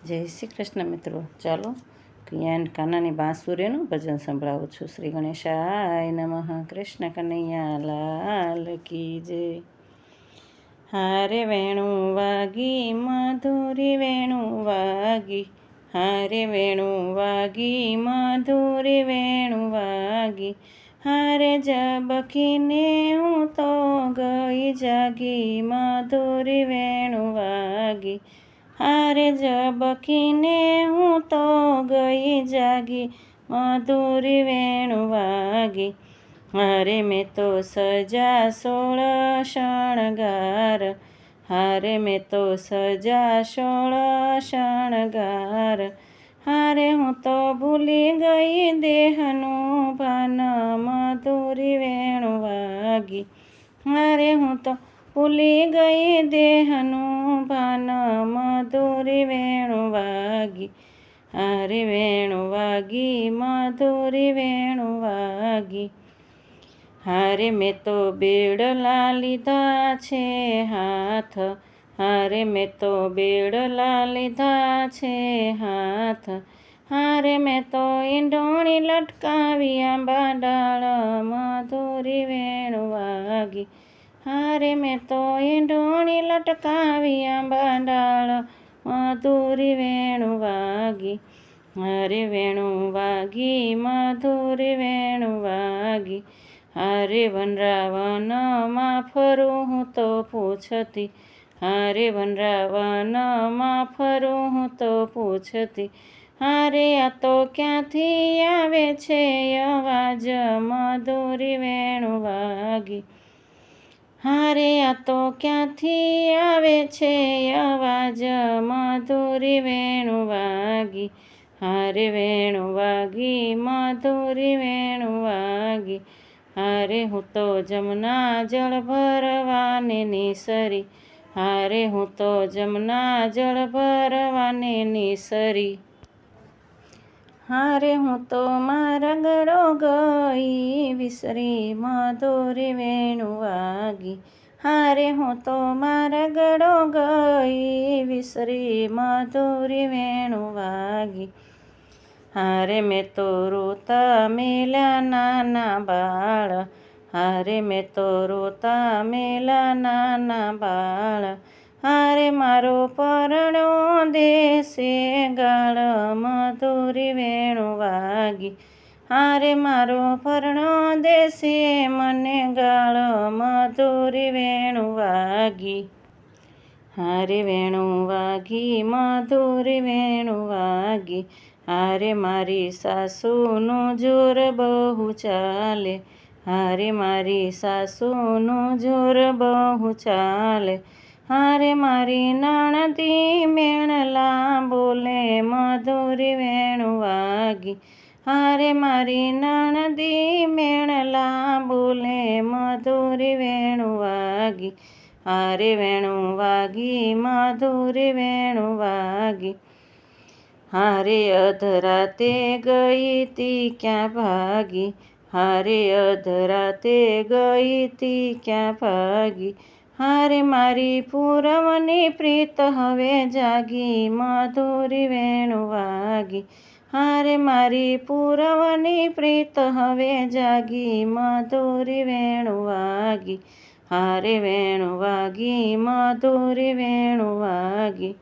જય શ્રી કૃષ્ણ મિત્રો. ચાલો કૈયા કાનાની બાંસુરીનું ભજન સંભળાવું છું. શ્રી ગણેશાય નમઃ. કૃષ્ણ કનૈયા લાલ કી જય. હારે વેણુ વાગી મધુરી વેણુ વાગી, હારે વેણુ વાગી મધુરી વેણુ વાગી, હારે જબકીને હું તો ગઈ જાગી મધુરી વેણુ વાગી, હારે જબકીને હું તો ગઈ જાગી મધુરી વેણુ વાગી, હારે મેં તો સજા 16 શણગાર, હારે મેં તો સજા 16 શણગાર, હારે હું તો ભૂલી ગઈ દેહનું ભાન મધુરી વેણુ વાગી, હારે હું તો ભૂલી ગઈ દેહનું ભાન મધુરી વેણુ વાગી, હારે વેણુ વાગી મધુરી વેણુ વાગી, હારે મેં તો બેડલા લીધા છે હાથ, હારે મેં તો બેડલા લીધા છે હાથ, હારે મેં તો ઈંઢોણી લટકાવી આંબા ડાળ મધુરી વેણુ વાગી, હારે મેં તો ઈંઢોણી લટકાવી આંબા ડાળ મધુરી વેણુ વાગી, હારે વેણુ વાગી મધુરી વેણુ વાગી, હારે વનરાવનમાં ફરું હું તો પૂછતી, હારે વનરાવનમાં ફરું હું તો પૂછતી, હારે આ તો ક્યાંથી આવે છે અવાજ મધુરી વેણુ વાગી, હારે આ તો ક્યાંથી આવે છે અવાજ મધુરી વેણુ વાગી, હારે વેણુ વાગી મધુરી વેણુ વાગી, હારે હું તો જમના જળ ભરવાને નિસરી, હારે હું તો જમના જળ ભરવાને નિસરી, હારે હું તો મારા ગળો ગઈ વિસરી મધુરી વેણુ વાગી, હારે હું તો મારા ગળો ગઈ વિસરી મધુરી વેણુ વાગી, હારે મેં તો રોતા મેલ્યા નાના બાળ, હારે મેં તો રોતા મેલ્યા નાના બાળ, હારે મારો પરણો દેશે ગાળ મધુરી વેણુ વાગી, હારે મારો પરણો દેશે મને ગાળ મધુરી વેણુ વાગી, હારે વેણુ વાગી મધુરી વેણુ વાગી, હારે મારી સાસુનું જોર બહુ ચાલે, હારે મારી સાસુનું જોર બહુ ચાલે, હારે મારી નણંદી મેણલા બોલે મધુરી વેણુ વાગી, હારે મારી નણંદી મેણલા બોલે મધુરી વેણુ વાગી, હારે વેણુ વાગી મધુરી વેણુ વાગી, હારે અધરાતે ગઈ તી ક્યાં ભાગી, હારે અધરાતે ગઈ તી ક્યાં ભાગી, હારે મારી પૂરવની પ્રીત હવે જાગી મધુરી વેણુ વાગી, હારે મારી પૂરવની પ્રીત હવે જાગી મધુરી વેણુ વાગી, હારે વેણુ વાગી મધુરી વેણુ વાગી,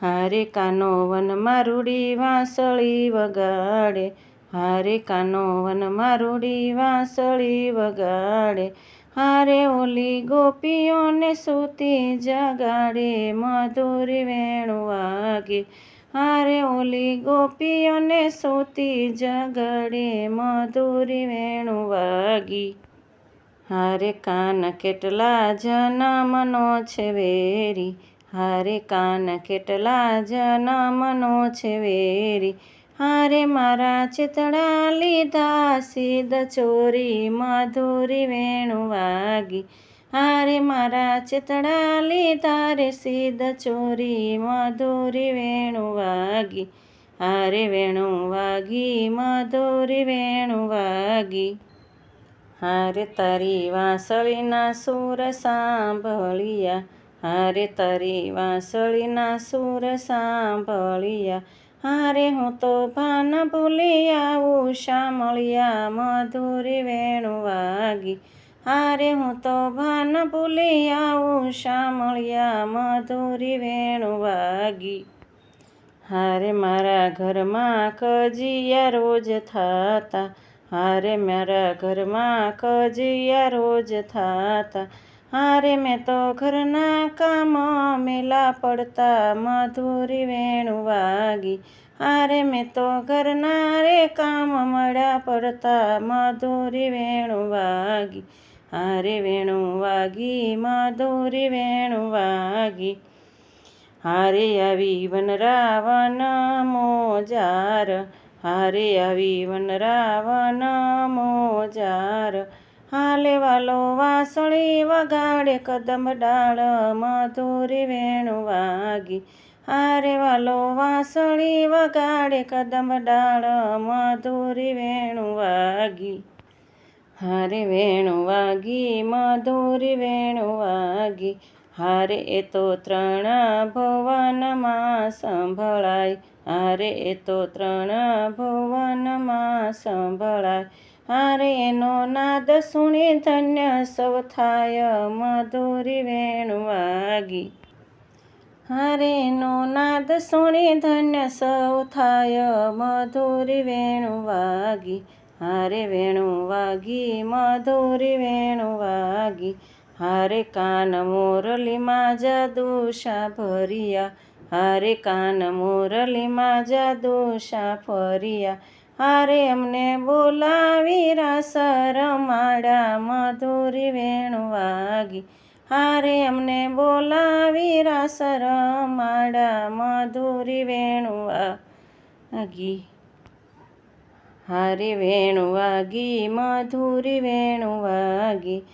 હારે કાનો વનમાં રૂડી વાંસળી વગાડે, હારે કાનો વનમાં રૂડી વાંસળી વગાડે, હારે ઓલી ગોપીઓને સૂતી જગાડે મધુરી વેણુ વાગે, હારે ઓલી ગોપીઓને સૂતી જગાડે મધુરી વેણુ વાગી, હારે કાન કેટલા જન્મનો છે વેરી, હારે કાન કેટલા જન્મનો છે વેરી, હારે મારા ચિતડા લીધા સીધ ચોરી મધુરી વેણુ વાગી, હારે મારા ચિતડા લીધા રે સીધ ચોરી મધુરી વેણુ વાગી, હારે વેણુ વાગી મધુરી વેણુ વાગી, હારે તારી વાંસળીના સૂર સાંભળ્યા, હારે તારી વાંસળીના સૂર સાંભળ્યા, હારે હું તો ભાન ભૂલી આવું શામળિયા મધુરી વેણુ વાગી, હારે હું તો ભાન ભૂલી આવું શામળિયા મધુરી વેણુ વાગી. હારે મારા ઘરમાં કજિયા રોજ થાતા, હારે મારા ઘરમાં કજિયા રોજ થાતા, હારે મેં તો ઘરના કામ મેલા પડતા મધુરી વેણુ વાગી, હારે મેં તો ઘરના રે કામ મળ્યા પડતા મધુરી વેણુ વાગી, હારે વેણુ વાગી મધુરી વેણુ વાગી. હારે આવી વનરાવન મોજાર, હારે આવી વનરાવન મોજાર, હાલે વાલો વાંસળી વગાડે કદમ ડાળ મધુરી વેણુ વાગી, હારે વાલો વાંસળી વગાડે કદમ ડાળ મધુરી વેણુ વાગી, હારે વેણુ વાગી મધુરી વેણુ વાગી. હારે એ તો ત્રણ ભુવનમાં સંભળાય, હારે એ તો ત્રણ ભુવનમાં સંભળાય, હારે એનો નાદ સુણી ધન્ય સૌ થાય મધુરી વેણુ વાગી, હારે એનો નાદ સુણી ધન્ય સૌ થાય મધુરી વેણુ વાગી, હારે વેણુ વાગી મધુરી વેણુ વાગી. હારે કાન મોરલીમાં જાદુશા ભર્યા, હારે કાન મોરલીમાં જાદુશા ફર્યા, હારે અમને બોલાવી રાસ રમાડા મધુરી વેણુ વાગી, હારે અમને બોલાવી રાસ રમાડા મધુરી વેણુ વાગી, હારે વેણુ વાગી મધુરી વેણુ વાગી.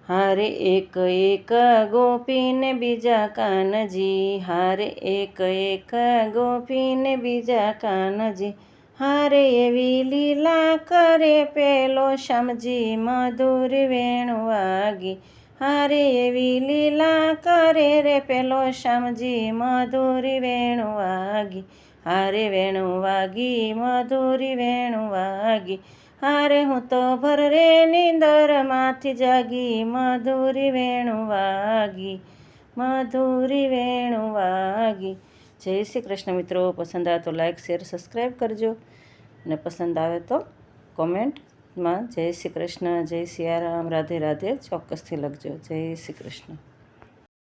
હારે એક એક ગોપીને બીજા કાનજી, હારે એક એક ગોપીને બીજા કાનજી, હારે એવી લીલા કરે પેલો શ્યામજી મધુરી વેણુ વાગી, હારે એવી લીલા કરે રે પેલો શ્યામજી મધુરી વેણુ વાગી, હારે વેણુ વાગી મધુરી વેણુ વાગી. હારે હું તો ભર રે નીંદરમાંથી જાગી મધુરી વેણુ વાગી, મધુરી વેણુ વાગી. જય શ્રી કૃષ્ણ મિત્રો. પસંદ આવે તો લાઈક શેર સબસ્ક્રાઈબ કરજો, અને પસંદ આવે તો કોમેન્ટમાં જય શ્રી કૃષ્ણ, જય સિયારામ, રાધે રાધે ચોક્કસથી લખજો. જય શ્રી કૃષ્ણ.